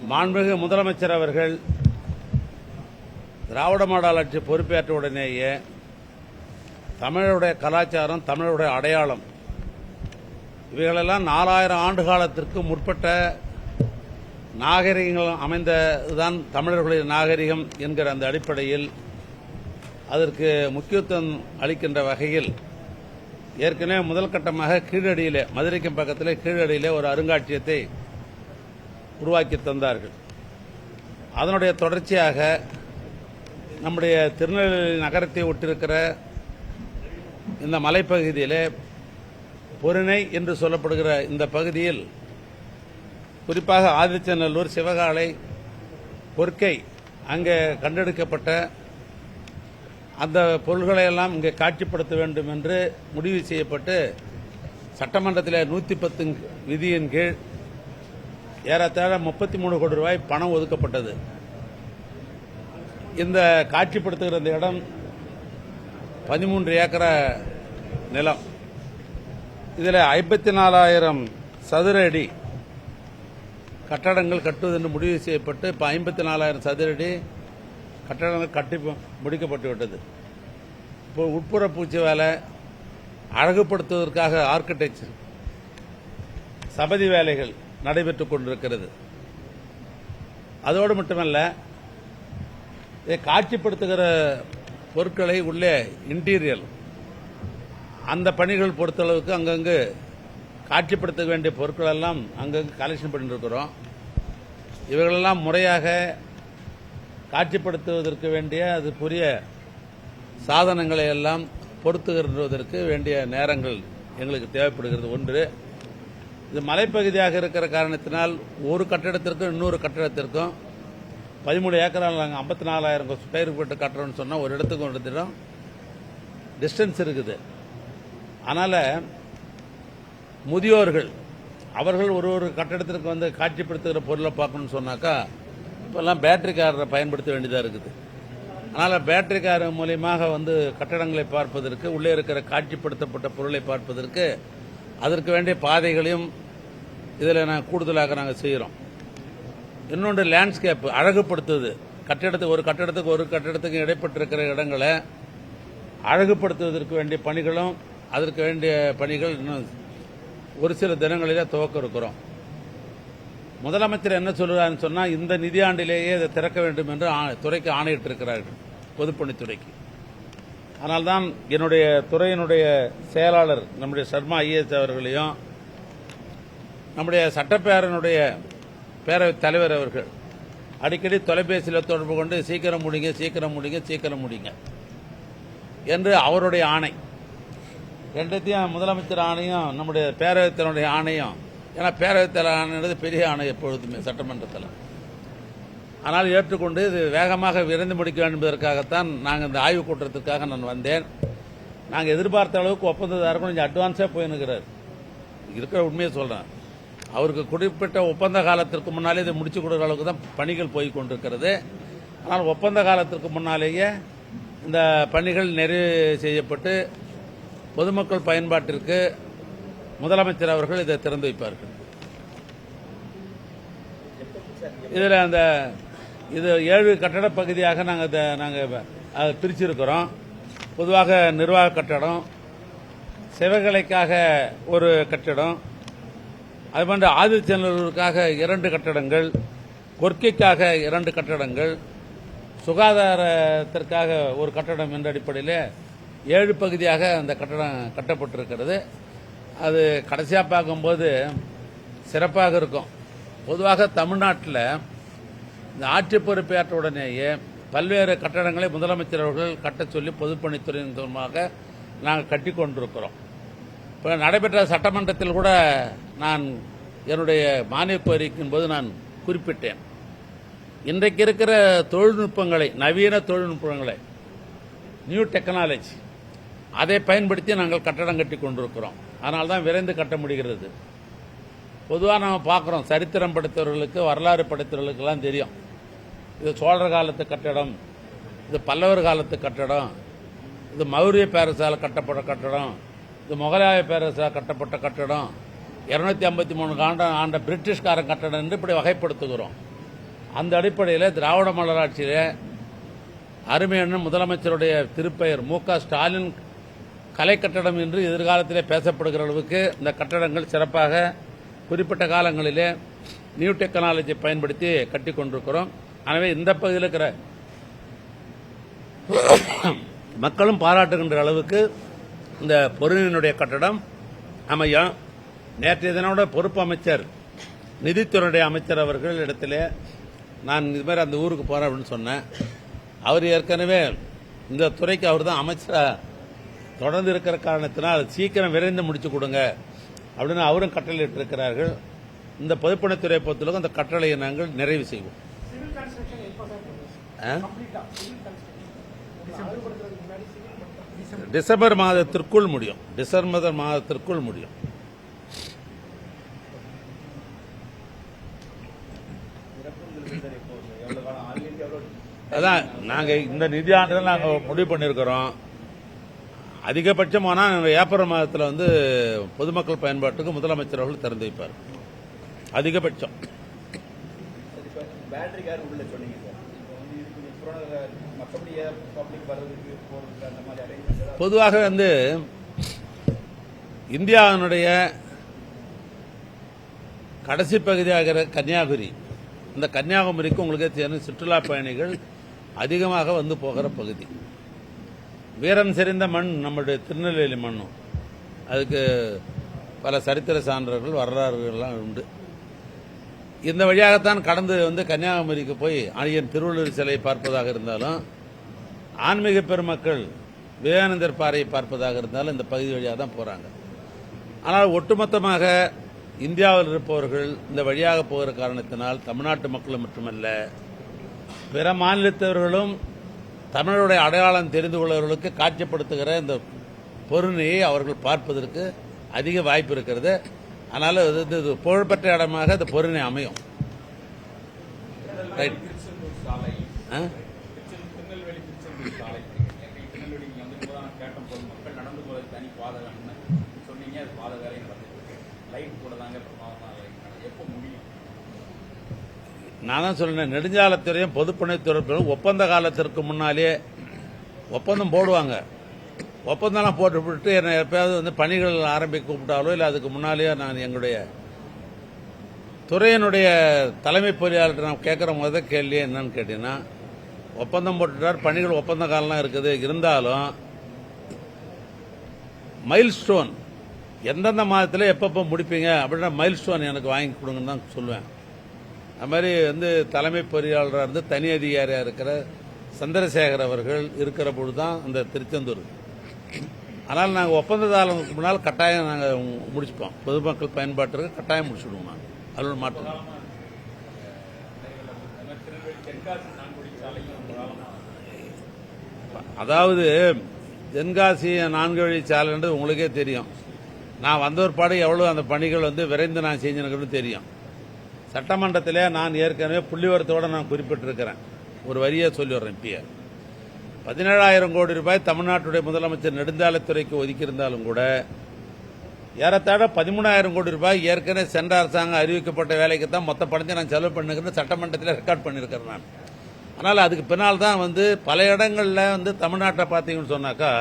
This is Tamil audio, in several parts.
மாண்புமிகு முதலமைச்சர் அவர்கள் திராவிட மாடல் ஆட்சி பொறுப்பேற்ற உடனேயே தமிழருடைய கலாச்சாரம், தமிழருடைய அடையாளம் இவைகளெல்லாம் 4000 ஆண்டு காலத்திற்கு முற்பட்ட நாகரிகங்கள் அமைந்ததுதான் தமிழர்களுடைய நாகரிகம் என்கிற அந்த அடிப்படையில் அதற்கு முக்கியத்துவம் அளிக்கின்ற வகையில் ஏற்கனவே முதல் கட்டமாக கீழடியிலே, மதுரைக்கு பக்கத்திலே கீழடியிலே ஒரு அருங்காட்சியகத்தை உருவாக்கி தந்தார்கள். அதனுடைய தொடர்ச்சியாக நம்முடைய திருநெல்வேலி நகரத்தை ஒட்டிருக்கிற இந்த மலைப்பகுதியிலே பொருணை என்று சொல்லப்படுகிற இந்த பகுதியில் குறிப்பாக ஆதிச்சநல்லூர், சிவகாலை, கொர்க்கை அங்கே கண்டெடுக்கப்பட்ட அந்த பொருள்களை எல்லாம் இங்கே காட்சிப்படுத்த வேண்டும் என்று முடிவு செய்யப்பட்டு சட்டமன்றத்தில் 110 விதியின் கீழ் ஏறத்தாழ 33 கோடி ரூபாய் பணம் ஒதுக்கப்பட்டது. இந்த காட்சிப்படுத்துகிற இந்த இடம் 13 ஏக்கர் நிலம். இதில் 54,000 சதுர அடி கட்டடங்கள் கட்டுவது என்று முடிவு செய்யப்பட்டு இப்போ 54,000 சதுர அடி கட்டடங்கள் கட்டி முடிக்கப்பட்டு விட்டது. இப்போ உட்புற பூச்சி வேலை, அழகுபடுத்துவதற்காக ஆர்கிடெக்சர் சபதி வேலைகள் நடைபெற்றுக் கொண்டிருக்கிறது. அதோடு மட்டுமல்ல, இதை காட்சிப்படுத்துகிற பொருட்களை உள்ளே இன்டீரியர் அந்த பணிகள் பொறுத்தளவுக்கு அங்கங்கு காட்சிப்படுத்த வேண்டிய பொருட்கள் எல்லாம் அங்கங்கு கலெக்ஷன் பண்ணிருக்கிறோம். இவைகளெல்லாம் முறையாக காட்சிப்படுத்துவதற்கு வேண்டிய அதுக்குரிய சாதனங்களை எல்லாம் பொருத்துகிறதற்கு வேண்டிய நேரங்கள் எங்களுக்கு தேவைப்படுகிறது. ஒன்று, இது மலைப்பகுதியாக இருக்கிற காரணத்தினால் ஒரு கட்டிடத்திற்கும் இன்னொரு கட்டிடத்திற்கும் 13 ஏக்கரால் நாங்கள் 54,000 ஸ்கொயர் ஃபீட் கட்டுறோம்னு சொன்னால் ஒரு இடத்துக்கு ஒரு இடத்திடம் டிஸ்டன்ஸ் இருக்குது. அதனால் முதியோர்கள் அவர்கள் ஒரு கட்டிடத்திற்கு வந்து காட்சிப்படுத்துகிற பொருளை பார்க்கணும்னு சொன்னாக்கா இப்போல்லாம் பேட்டரி காரை பயன்படுத்த வேண்டியதாக இருக்குது. அதனால் பேட்டரி கார் மூலியமாக வந்து கட்டடங்களை பார்ப்பதற்கு, உள்ளே இருக்கிற காட்சிப்படுத்தப்பட்ட பொருளை பார்ப்பதற்கு அதற்கு வேண்டிய பாதைகளையும் இதில் கூடுதலாக நாங்கள் செய்கிறோம். இன்னொன்று, லேண்ட்ஸ்கேப் அழகுபடுத்துவது, ஒரு கட்டடத்துக்கு இடைப்பட்டிருக்கிற இடங்களை அழகுபடுத்துவதற்கு வேண்டிய பணிகளும் அதற்கு வேண்டிய பணிகள் இன்னும் ஒரு சில தினங்களிலே துவக்க இருக்கிறோம். முதலமைச்சர் என்ன சொல்கிறாருன்னு சொன்னால், இந்த நிதியாண்டிலேயே இதை திறக்க வேண்டும் என்று துறைக்கு ஆணையிட்டிருக்கிறார்கள், பொதுப்பணித்துறைக்கு. அதனால்தான் என்னுடைய துறையினுடைய செயலாளர் நம்முடைய சர்மா ஐஏஎஸ் அவர்களையும் நம்முடைய சட்டப்பேரவையினுடைய பேரவைத் தலைவர் அவர்கள் அடிக்கடி தொலைபேசியில் தொடர்பு கொண்டு சீக்கிரம் முடிங்க என்று அவருடைய ஆணை, ரெண்டுத்தையும் முதலமைச்சர் ஆணையும் நம்முடைய பேரவைத் தலைவருடைய ஆணையும், ஏன்னா பேரவைத் தலைவர் ஆணையது பெரிய ஆணை எப்பொழுதுமே சட்டமன்றத்தில், ஆனால் ஏற்றுக்கொண்டு இது வேகமாக விரைந்து முடிக்க வேண்டும் என்பதற்காகத்தான் நாங்கள் இந்த ஆய்வுக் கூட்டத்திற்காக நான் வந்தேன். நாங்கள் எதிர்பார்த்த அளவுக்கு ஒப்பந்ததாரர்கள் கொஞ்சம் அட்வான்ஸாக போயினுக்கிறார். இருக்கிற உண்மையை சொல்கிறேன். அவருக்கு குறிப்பிட்ட ஒப்பந்த காலத்திற்கு முன்னாலே இதை முடிச்சு கொடுக்குற அளவுக்கு தான் பணிகள் போய் கொண்டிருக்கிறது. ஆனால் ஒப்பந்த காலத்திற்கு முன்னாலேயே இந்த பணிகள் நிறைவு செய்யப்பட்டு பொதுமக்கள் பயன்பாட்டிற்கு முதலமைச்சர் அவர்கள் இதை திறந்து வைப்பார்கள். இதில் இது 7 கட்டட பகுதியாக நாங்கள் பிரிச்சிருக்கிறோம். பொதுவாக நிர்வாக கட்டடம், சிவகலைக்காக ஒரு கட்டடம், அதுபோன்று ஆதிச்சநல்லூருக்காக 2 கட்டடங்கள், கொர்க்கைக்காக 2 கட்டடங்கள், சுகாதாரத்திற்காக ஒரு கட்டடம் என்ற அடிப்படையில் 7 பகுதியாக அந்த கட்டடம் கட்டப்பட்டிருக்கிறது. அது கடைசியாக பார்க்கும்போது சிறப்பாக இருக்கும். பொதுவாக தமிழ்நாட்டில் இந்த ஆட்சி பொறுப்பேற்ற உடனேயே பல்வேறு கட்டடங்களை முதலமைச்சர் அவர்கள் கட்டச் சொல்லி பொதுப்பணித்துறையின் மூலமாக நாங்கள் கட்டி கொண்டிருக்கிறோம். இப்போ நடைபெற்ற சட்டமன்றத்தில் கூட நான் என்னுடைய மானிய கோரிக்கையின் போது நான் குறிப்பிட்டேன். இன்றைக்கு இருக்கிற தொழில்நுட்பங்களை, நவீன தொழில்நுட்பங்களை, நியூ டெக்னாலஜி, அதை பயன்படுத்தி நாங்கள் கட்டடம் கட்டி கொண்டிருக்கிறோம். அதனால தான் விரைந்து கட்ட முடிகிறது. பொதுவாக நாம் பார்க்குறோம், சரித்திரம் படைத்தவர்களுக்கு, வரலாறு படைத்தவர்களுக்கெல்லாம் தெரியும், இது சோழர் காலத்து கட்டடம், இது பல்லவர் காலத்து கட்டடம், இது மௌரிய பேரரசால் கட்டப்பட்ட கட்டடம், இது முகலாய பேரரசால் கட்டப்பட்ட கட்டடம், 253 ஆண்ட பிரிட்டிஷ்காரன் கட்டடம் என்று இப்படி வகைப்படுத்துகிறோம். அந்த அடிப்படையில் திராவிட மாடல் ஆட்சியில் அருமையான முதலமைச்சருடைய திருப்பெயர் மு.க. ஸ்டாலின் கலை கட்டடம் என்று எதிர்காலத்திலே பேசப்படுகிற அளவுக்கு இந்த கட்டடங்கள் சிறப்பாக குறிப்பிட்ட காலங்களிலே நியூ டெக்னாலஜி பயன்படுத்தி கட்டி கொண்டிருக்கிறோம். எனவே இந்த பகுதியில் இருக்கிற மக்களும் பாராட்டுகின்ற அளவுக்கு இந்த பொருளினுடைய கட்டடம் அமையும். நேற்றைய தினோட பொறுப்பு அமைச்சர் நிதித்துறையுடைய அமைச்சர் அவர்கள் இடத்துல நான் இது மாதிரி அந்த ஊருக்கு போறேன் அப்படின்னு சொன்னேன். அவர் ஏற்கனவே இந்த துறைக்கு அவர் தான் அமைச்சராக தொடர்ந்து இருக்கிற காரணத்தினால் சீக்கிரம் விரைந்து முடிச்சு கொடுங்க அப்படின்னு அவரும் கட்டளையிட்டு இருக்கிறார்கள். இந்த பொதுப்பணித்துறை பொறுத்தளவுக்கு அந்த கட்டளையை நாங்கள் நிறைவு செய்வோம். டிசம்பர் மாதத்திற்குள் முடியும். டிசம்பர் மாதத்திற்குள் முடியும். அதான் நாங்கள் இந்த நிதி ஆண்டில் நாங்கள் முடிவு பண்ணியிருக்கிறோம். அதிகபட்சம் ஆனால் ஏப்ரல் மாதத்தில் வந்து பொதுமக்கள் பயன்பாட்டுக்கு முதலமைச்சர் அவர்கள் திறந்து வைப்பார். அதிகபட்சம் பொதுவாக வந்து இந்தியாவினுடைய கடைசி பகுதியாகிற கன்னியாகுமரி, இந்த கன்னியாகுமரிக்கு உங்களுக்கு தெரியும் சுற்றுலா பயணிகள் அதிகமாக வந்து போகிற பகுதி. வீரம் செறிந்த மண் நம்முடைய திருநெல்வேலி மண்ணும். அதுக்கு பல சரித்திர சான்றுகள் வரலாறுகள்லாம் உண்டு. இந்த வழியாகத்தான் கடந்து வந்து கன்னியாகுமரிக்கு போய் அணியன் திருவள்ளுவர் சிலையை பார்ப்பதாக இருந்தாலும், ஆன்மீக பெருமக்கள் விவேகானந்தர் பாறையை பார்ப்பதாக இருந்தாலும் இந்த பகுதி வழியாக தான் போகிறாங்க. ஆனால் ஒட்டுமொத்தமாக இந்தியாவில் இருப்பவர்கள் இந்த வழியாக போகிற காரணத்தினால் தமிழ்நாட்டு மக்களும் மட்டுமல்ல பிற மாநிலத்தவர்களும் தமிழருடைய அடையாளம் தெரிந்து கொள்வர்களுக்கு காட்சிப்படுத்துகிற இந்த பொருணையை அவர்கள் பார்ப்பதற்கு அதிக வாய்ப்பு இருக்கிறது. அதனால இது புகழ்பெற்ற இடமாக இந்த பொருணை அமையும். ரைட். நான் தான் சொல்றேன், நெடுஞ்சாலைத்துறையும் பொதுப்பணித்துறையும் ஒப்பந்த காலத்திற்கு முன்னாலே ஒப்பந்தம் போடுவாங்க. ஒப்பந்தம்லாம் போட்டு என்னை எப்பயாவது வந்து பணிகள் ஆரம்பிக்க கூப்பிட்டாலோ இல்லை அதுக்கு முன்னாலேயோ நான் எங்களுடைய துறையினுடைய தலைமை பொறியாளர் நான் கேட்குற முதல் கேள்வி என்னன்னு கேட்டீங்கன்னா, ஒப்பந்தம் போட்டுட்டார், பணிகள் ஒப்பந்த காலம்லாம் இருக்குது, இருந்தாலும் மைல் ஸ்டோன் எந்தெந்த மாதத்தில் எப்பப்போ முடிப்பீங்க அப்படின்னா மைல் ஸ்டோன் எனக்கு வாங்கி கொடுங்கன்னு தான் சொல்லுவேன். அது மாதிரி வந்து தலைமை பொறியாளராக இருந்து தனி அதிகாரியாக இருக்கிற சந்திரசேகர் அவர்கள் இருக்கிற பொழுது தான் அந்த திருச்செந்தூர். ஆனால் நாங்கள் ஒப்பந்த காலத்துக்கு முன்னால் கட்டாயம் நாங்கள் முடிச்சுப்போம். பொதுமக்கள் பயன்பாட்டிற்கு கட்டாயம் முடிச்சுடுவோம். நாங்கள் அதில் மாற்றோம். அதாவது தென்காசி 4 வழி சாலைன்றது உங்களுக்கே தெரியும். நான் வந்த ஒரு பாடு எவ்வளோ அந்த பணிகள் வந்து விரைந்து நான் செஞ்சுன்னு தெரியும். சட்டமன்றத்திலே நான் ஏற்கனவே புள்ளிவரத்தோடு நான் குறிப்பிட்டிருக்கிறேன். ஒரு வரியை சொல்லிடுறேன். இப்பயே 17,000 கோடி ரூபாய் தமிழ்நாட்டுடைய முதலமைச்சர் நெடுஞ்சாலைத்துறைக்கு ஒதுக்கியிருந்தாலும் கூட ஏறத்தாழ 13,000 கோடி ரூபாய் ஏற்கனவே சென்ற அரசாங்கம் அறிவிக்கப்பட்ட வேலைக்கு தான் மொத்த பணத்தை நான் செலவு பண்ணுகிறேன்னு சட்டமன்றத்தில் ரெக்கார்ட் பண்ணியிருக்கிறேன் நான். ஆனால் அதுக்கு பின்னால் தான் வந்து பல இடங்களில் வந்து தமிழ்நாட்டை பார்த்தீங்கன்னு சொன்னாக்கா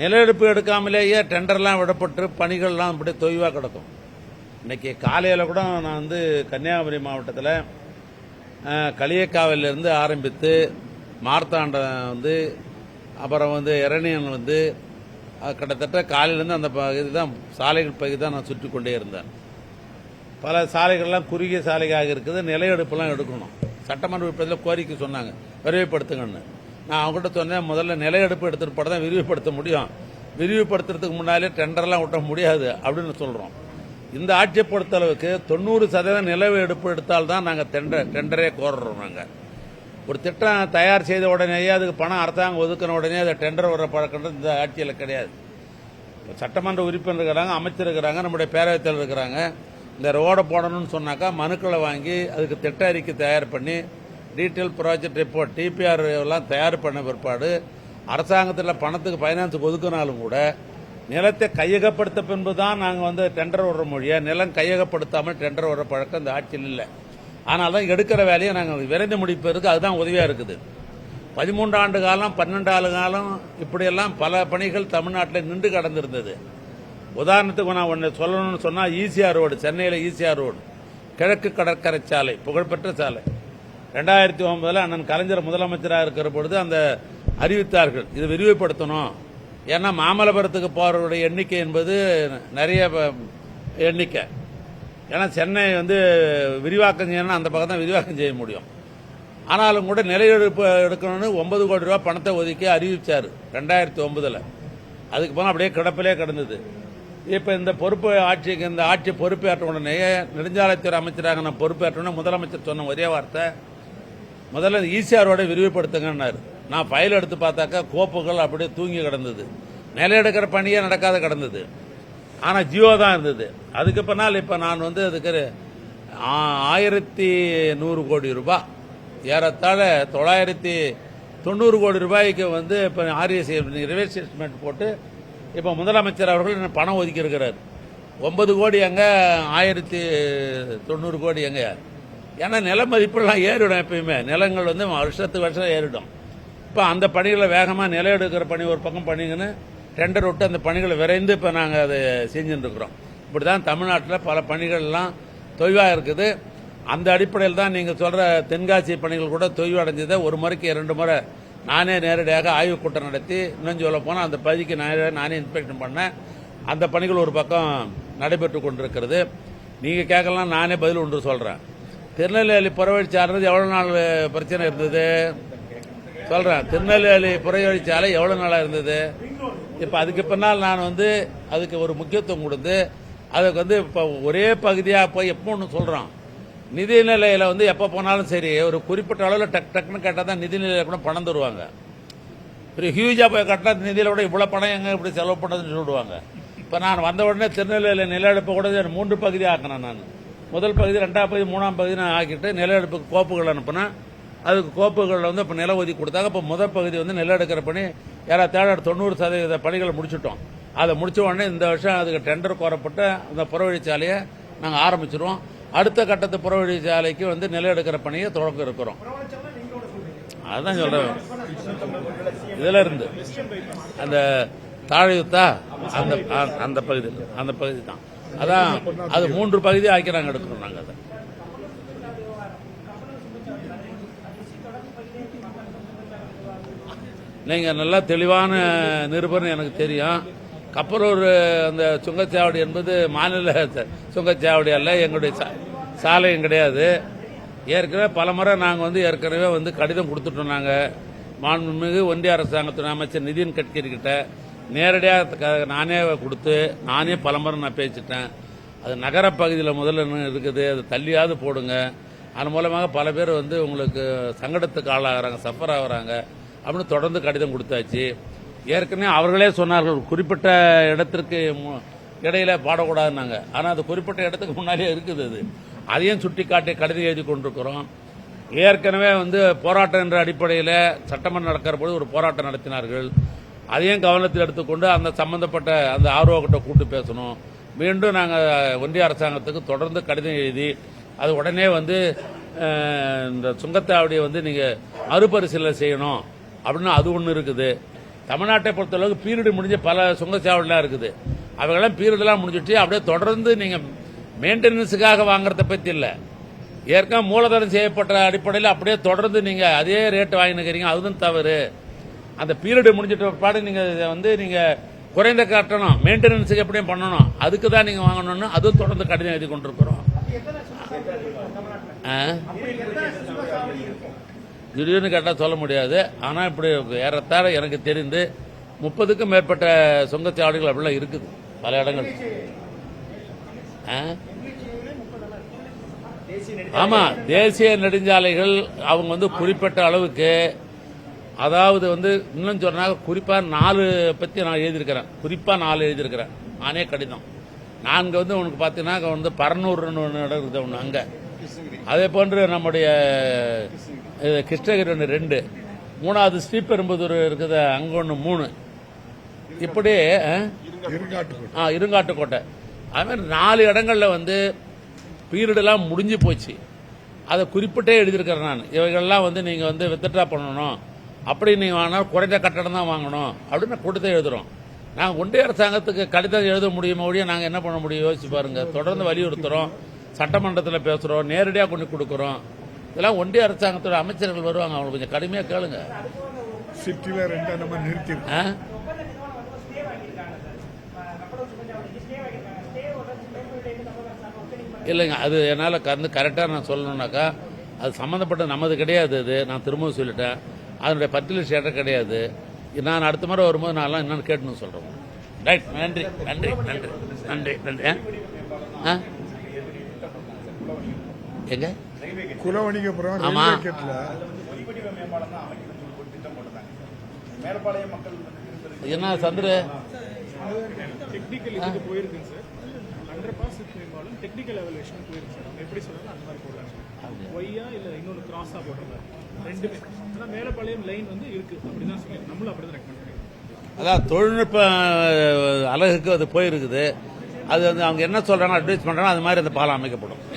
நில எடுப்பு எடுக்காமலேயே டெண்டர்லாம் விடப்பட்டு பணிகள்லாம் அப்படியே தொய்வாக கிடக்கும். இன்னைக்கு காலையில் கூட நான் வந்து கன்னியாகுமரி மாவட்டத்தில் களியக்காவிலிருந்து ஆரம்பித்து மார்த்தாண்டம் வந்து அப்புறம் வந்து இரணியன் வந்து கிட்டத்தட்ட காலையிலேருந்து அந்த பகுதி தான் சாலைகள் பகுதி தான் நான் சுற்றி கொண்டே இருந்தேன். பல சாலைகள்லாம் குறுகிய சாலையாக இருக்குது. நில எடுப்புலாம் எடுக்கணும். சட்டமன்ற உறுப்பினர்கள் கோரிக்கை சொன்னாங்க விரிவுபடுத்துங்கன்னு. நான் அவங்ககிட்ட சொன்னேன், முதல்ல நில எடுப்பு எடுத்துட்டு போட தான் விரிவுபடுத்த முடியும். விரிவுபடுத்துறதுக்கு முன்னாலே டெண்டர்லாம் விட்ட முடியாது அப்படின்னு சொல்கிறோம். இந்த ஆட்சியை பொறுத்தளவுக்கு 90% நில எடுப்பு எடுத்தால்தான் நாங்கள் டெண்டரே கோர்றோம். நாங்கள் ஒரு திட்டம் தயார் செய்த உடனேயே அதுக்கு பணம் அரசாங்கம் ஒதுக்கின உடனே அதை டெண்டர் வர பழக்கன்றது இந்த ஆட்சியில் கிடையாது. சட்டமன்ற உறுப்பினர் இருக்கிறாங்க, அமைச்சர் இருக்கிறாங்க, நம்முடைய பேரவைத் தலைவர் இருக்கிறாங்க. இந்த ரோடை போடணும்னு சொன்னாக்கா மனுக்களை வாங்கி அதுக்கு திட்ட அறிக்கை தயார் பண்ணி டீட்டெயில் ப்ராஜெக்ட் ரிப்போர்ட் டிபிஆர் எல்லாம் தயார் பண்ண பிற்பாடு அரசாங்கத்தில் பணத்துக்கு ஃபைனான்ஸுக்கு ஒதுக்கினாலும் கூட நிலத்தை கையகப்படுத்த பின்பு தான் நாங்கள் வந்து டெண்டர் வர்ற மொழியா நிலம் கையகப்படுத்தாமல் டெண்டர் வர்ற பழக்கம் இந்த ஆட்சியில் இல்லை. ஆனால் தான் எடுக்கிற வேலையை நாங்கள் விரைந்து முடிப்பதற்கு அதுதான் உதவியாக இருக்குது. 13 ஆண்டு காலம் 12 ஆண்டு காலம் இப்படியெல்லாம் பல பணிகள் தமிழ்நாட்டில் நின்று கடந்திருந்தது. உதாரணத்துக்கு நான் ஒன்று சொல்லணும்னு சொன்னால் ஈசிஆர் ரோடு, சென்னையில் ஈசிஆர் ரோடு கிழக்கு கடற்கரை சாலை, புகழ்பெற்ற சாலை. 2009 அண்ணன் கலைஞர் முதலமைச்சராக இருக்கிற பொழுது அந்த அறிவித்தார்கள், இது விரிவுபடுத்தணும். ஏன்னா மாமல்லபுரத்துக்கு போகிறவருடைய எண்ணிக்கை என்பது நிறைய எண்ணிக்கை. ஏன்னா சென்னை விரிவாக்கம் செய்யணும்னா அந்த பக்கம் தான் விரிவாக்கம் செய்ய முடியும். ஆனாலும் கூட நிலையெடுப்பு எடுக்கணும்னு 9 கோடி ரூபாய் பணத்தை ஒதுக்கி அறிவிச்சார் 2009. அதுக்கு போனால் அப்படியே கிடப்பிலே கிடந்தது. இப்போ இந்த பொறுப்பு ஆட்சிக்கு இந்த ஆட்சி பொறுப்பேற்ற உடனே நெடுஞ்சாலைத்துறை அமைச்சராக நான் பொறுப்பேற்றோன்னு முதலமைச்சர் சொன்ன ஒரே வார்த்தை, முதல்ல ஈசிஆர் ரோடை விரிவுபடுத்துங்கன்னாரு. நான் ஃபைல் எடுத்து பார்த்தாக்கா கோப்புகள் அப்படியே தூங்கி கிடந்தது. நிலையெடுக்கிற பணியே நடக்காத கிடந்தது. ஆனால் ஜியோ தான் இருந்தது. அதுக்கு பின்னால் இப்போ நான் அதுக்கு 1100 கோடி ரூபாய், ஏறத்தாழ 990 கோடி ரூபாய்க்கு இப்போ ஆர்எஸ்ஐ ரிவர்ஸ் எஸ்டிமேட் போட்டு இப்போ முதலமைச்சர் அவர்கள் பணம் ஒதுக்கி இருக்கிறார். 9 கோடி எங்க, 1090 கோடி எங்க? ஏன்னா நில மதிப்பெல்லாம் ஏறிடும். எப்பயுமே நிலங்கள் வருஷத்துக்கு வருஷம் ஏறிடும். இப்போ அந்த பணிகளை வேகமாக நிலம் எடுக்கிற பணி ஒரு பக்கம் பண்ணிங்கன்னு டெண்டர் விட்டு அந்த பணிகளை விரைந்து இப்போ நாங்கள் அதை செஞ்சுட்டு இருக்கிறோம். இப்படி தான் தமிழ்நாட்டில் பல பணிகள்லாம் தொய்வாக இருக்குது. அந்த அடிப்படையில் தான் நீங்கள் சொல்கிற தென்காசி பணிகள் கூட தொய்வு அடைஞ்சதை 1 முறைக்கு 2 முறை நானே நேரடியாக ஆய்வுக் கூட்டம் நடத்தி, இன்னும் சொல்ல போனால் அந்த பகுதிக்கு நானே இன்ஸ்பெக்ஷன் பண்ணேன். அந்த பணிகள் ஒரு பக்கம் நடைபெற்று கொண்டிருக்கிறது. நீங்கள் கேட்கலாம், நானே பதில் ஒன்று சொல்கிறேன். திருநெல்வேலி புறவழிச்சாலை எவ்வளோ நாள் பிரச்சனை இருந்தது சொல்கிறேன். திருநெல்வேலி புறவழிச்சாலை எவ்வளோ நாளாக இருந்தது? இப்போ அதுக்கு பின்னால் நான் அதுக்கு ஒரு முக்கியத்துவம் கொடுத்து அதுக்கு இப்போ ஒரே பகுதியாக போய் எப்போ ஒன்று சொல்கிறோம். நிதிநிலையில் எப்போ போனாலும் சரி, ஒரு குறிப்பிட்ட அளவில் டக்குன்னு கேட்டால் தான் நிதிநிலையில் கூட பணம் தருவாங்க. ஒரு ஹியூஜாக போய் கட்டினா நிதியில் கூட இவ்வளோ பணம் எங்கே இப்படி செலவு பண்ணதுன்னு சொல்லுவாங்க. இப்போ நான் வந்த உடனே திருநெல்வேலியில் நில எடுப்பு கூட 3 பகுதி ஆக்கினேன். நான் முதல் பகுதி, 2ஆம் பகுதி, 3ஆம் பகுதி நான் ஆக்கிட்டு நில எடுப்புக்கு கோப்புகள் அனுப்புனேன். அதுக்கு கோப்புகளில் இப்போ நில ஒதுக்கி கொடுத்தாங்க. இப்போ முதல் பகுதி நில எடுக்கிற பணி ஏறத்தாழ 90% பணிகளை முடிச்சுட்டோம். அதை முடிச்ச உடனே இந்த வருஷம் அதுக்கு டெண்டர் கோரப்பட்டு அந்த புறவழிச்சாலையை நாங்கள் ஆரம்பிச்சிருவோம். அடுத்த கட்டத்து புறவழிச்சாலைக்கு நில எடுக்கிற பணியை தொடக்க இருக்கிறோம். அதுதான் சொல்றேன். இதுல இருந்து அந்த தாழையுத்தா அந்த பகுதி தான். அதான் அது 3 பகுதி ஆக்கி நாங்கள் எடுக்கிறோம். நாங்கள் அதை நீங்கள் நல்லா தெளிவான நிருபர்னு எனக்கு தெரியும். கப்பலூர் அந்த சுங்கச்சாவடி என்பது மாநில சுங்கச்சாவடி அல்ல, எங்களுடைய சாலையும் கிடையாது. ஏற்கனவே பல முறை நாங்கள் ஏற்கனவே கடிதம் கொடுத்துட்டோம். நாங்கள் மாண்புமிகு ஒன்றிய அரசாங்கத்தின் அமைச்சர் நிதின் கட்கரி கிட்ட நேரடியாக நானே கொடுத்து நானே பல முறை நான் பேசிட்டேன். அது நகர பகுதியில் முதல்ல இருக்குது, அது தள்ளியாவது போடுங்க. அதன் மூலமாக பல பேர் உங்களுக்கு சங்கடத்துக்கு ஆளாகிறாங்க, சஃபர் ஆகிறாங்க அப்படின்னு தொடர்ந்து கடிதம் கொடுத்தாச்சு. ஏற்கனவே அவர்களே சொன்னார்கள் குறிப்பிட்ட இடத்திற்கு இடையில பாடக்கூடாதுன்னாங்க. ஆனால் அது குறிப்பிட்ட இடத்துக்கு முன்னாலே இருக்குது. அதையும் சுட்டி காட்டி கடிதம் எழுதி கொண்டிருக்கிறோம். ஏற்கனவே போராட்டம் என்ற அடிப்படையில் சட்டமன்றம் நடக்கிற போது ஒரு போராட்டம் நடத்தினார்கள். அதையும் கவனத்தில் எடுத்துக்கொண்டு அந்த சம்பந்தப்பட்ட அந்த ஆர்வக்கிட்ட கூட்டு பேசணும். மீண்டும் நாங்கள் ஒன்றிய அரசாங்கத்துக்கு தொடர்ந்து கடிதம் எழுதி அது உடனே இந்த சுங்கச்சாவடியை நீங்கள் மறுபரிசீலனை செய்யணும் அப்படின்னு அது ஒன்று இருக்குது. தமிழ்நாட்டை பொறுத்தளவுக்கு பீரியடு முடிஞ்ச பல சுங்கச்சாவடிலாம் இருக்குது. அவைகளாம் பீரியடெல்லாம் முடிஞ்சிட்டு அப்படியே தொடர்ந்து நீங்கள் மெயின்டெனன்ஸுக்காக வாங்குறத பற்றி இல்லை, ஏற்கனவே மூலதனம் செய்யப்பட்ட அடிப்படையில் அப்படியே தொடர்ந்து நீங்கள் அதே ரேட்டு வாங்கினுக்கிறீங்க. அதுவும் தவறு. அந்த பீரியடு முடிஞ்சிட்ட பாடு நீங்கள் குறைந்த கட்டணம் மெயின்டெனன்ஸுக்கு எப்படியும் பண்ணணும், அதுக்கு தான் நீங்கள் வாங்கணும்னு அதுவும் தொடர்ந்து கடிதம் எழுதி கொண்டிருக்கிறோம். திடீர்னு கேட்டால் சொல்ல முடியாது. ஆனால் இப்படி ஏறத்தாழ எனக்கு தெரிந்து 30க்கும் மேற்பட்ட சுங்கச்சாவடிகள் அப்படிலாம் இருக்குது பல இடங்கள். ஆமா, தேசிய நெடுஞ்சாலைகள் அவங்க குறிப்பிட்ட அளவுக்கு, அதாவது இன்னும் சொன்னாங்க குறிப்பா 4 பத்தி நான் எழுதியிருக்கிறேன். குறிப்பா 4 எழுதியிருக்கிறேன் நானே கடிதம். 4 உனக்கு பார்த்தீங்கன்னா பரனூர்னு ஒன்று இடம் இருக்குது ஒன்று அங்கே, அதே போன்று நம்முடைய கிருஷ்ணகிரி ஒன்று 2, 3வது ஸ்ரீபெரும்புதூர் இருக்குது அங்கே ஒன்று 3, இப்படி இருங்காட்டுக்கோட்டை, அது மாதிரி 4 இடங்கள்ல பீரியடெல்லாம் முடிஞ்சு போச்சு. அதை குறிப்பிட்டே எழுதியிருக்கிறேன் நான். இவைகள்லாம் வந்து நீங்கள் வந்து வித்ட்ரா பண்ணணும், அப்படி நீங்கள் வாங்கினா குறைந்த கட்டணம் தான் வாங்கணும் அப்படின்னு கூட்டத்தை எழுதுகிறோம். நாங்கள் ஒன்றிய அரசாங்கத்துக்கு கடிதம் எழுத முடியுமோ ஒழிய நாங்கள் என்ன பண்ண முடியும் யோசிச்சு பாருங்க. தொடர்ந்து வலியுறுத்துகிறோம், சட்டமன்றத்தில் பேசுகிறோம், நேரடியாக கொண்டு கொடுக்குறோம். இதெல்லாம் ஒன்றிய அரசாங்கத்தோட அமைச்சர்கள் வருவாங்க, அவங்களுக்கு கொஞ்சம் கடுமையாக கேளுங்க. சிட்டியில் ரெண்டா நம்ம நிறுத்தி இல்லைங்க, அது என்னால் கரெக்டாக நான் சொல்லணுன்னாக்கா அது சம்மந்தப்பட்ட நமது கிடையாது. அது நான் திரும்பவும் சொல்லிட்டேன், அதனுடைய பட்டியல் ஸ்டேட்டஸ் கிடையாது. நான் அடுத்த முறை வரும்போது நான் என்னன்னு கேட்டுன்னு சொல்கிறேன். ரைட், நன்றி நன்றி நன்றி நன்றி நன்றி. எங்க குலவணிகபுரம் ஆமா என்ன சந்திர டெக்னிக்கல் இதுக்கு போயிருக்குங்க சார். அண்டர் பாஸ் மேம்பாலம் டெக்னிக்கல் எவல்யூஷன் போயிருக்கு சார். எப்படி சொல்லலாம் அந்த மாதிரி போடலாம். ஒய்யா இல்லை இன்னொன்று கிராஸாக போட்டுருந்தாரு ரெண்டுமே. ஆனால் மேலப்பாளையம் லைன் வந்து இருக்கு அப்படிதான் சொல்லி நம்மளும் அப்படிதான் ரெக்கமெண்ட் பண்ணிருக்கோம். அதான் தொழில்நுட்ப அழகுக்கு அது போயிருக்குது. அது வந்து அவங்க என்ன சொல்றாங்க அட்வைஸ் பண்றாங்க, அது மாதிரி அந்த பாலம் அமைக்கப்படும்.